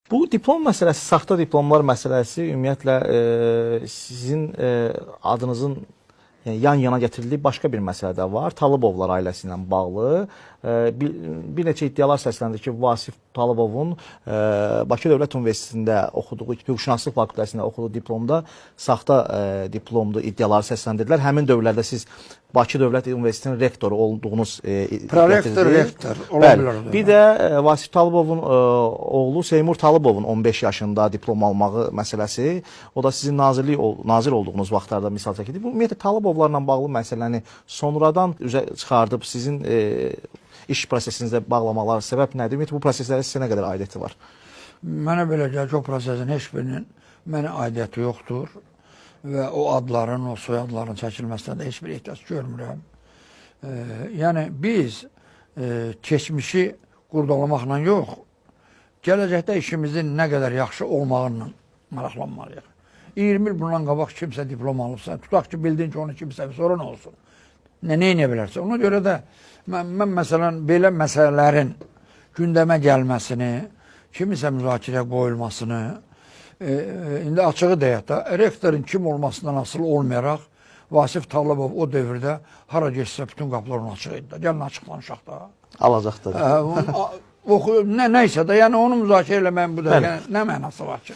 Bu diplom məsələsi, saxta diplomlar məsələsi ümumiyyətlə sizin adınızın yan-yana gətirildiyi başqa bir məsələ də var. Talıbovlar ailəsi ilə bağlı bir neçə iddialar səsləndi ki, Vasif Talıbovun Bakı Dövlət Universitetində oxuduğu, hüquqşünaslıq fakültəsində oxuduğu diplomda saxta diplomdu iddiaları səsləndirdilər. Həmin dövrlərdə siz Bakı Dövlət Universitetinin rektoru olduğunuz prorektor, rektor ola bilər. Bir də Vasif Talıbovun oğlu Seymur Talıbovun 15 yaşında diplom almağı məsələsi, o da sizin nazir olduğunuz vaxtlarda misal çəkildi. Bu ümumiyyətlə Talıbovlarla bağlı məsələni sonradan üzə çıxardıb sizin iş prosesinizdə bağlamalar səbəb nədir? Ümumiyyətlə bu proseslərə sizə nə qədər aidiyyəti var? Mənə belə gəlir ki, o prosesin heç birinin mənə aidiyyəti yoxdur və o adların, o soyadların çəkilməsində də heç bir ehtiyac görmürəm. Yəni biz keçmişi qurdalamaqla yox, gələcəkdə işimizin nə qədər yaxşı olmağıyla maraqlanmalıyıq. 20 il bundan qabaq kimsə diplom alıbsa, tutaq ki, bildin ki, onu kimsə sonra nə olsun? Nə edə bilərsə? Ona görə də mən məsələn, belə məsələlərin gündəmə gəlməsini, kimisə müzakirəyə qoyulmasını, indi açığı deyək də, rektorun kim olmasından asılı olmayaraq, Vasif Talıbov o dövrdə hara geçsə bütün qapılar ona açıq idi. Gəlin açıqlanışaq da. Alacaqdır. Nəysə də, yəni onu müzakirə eləməyin bu da nə mənası var ki?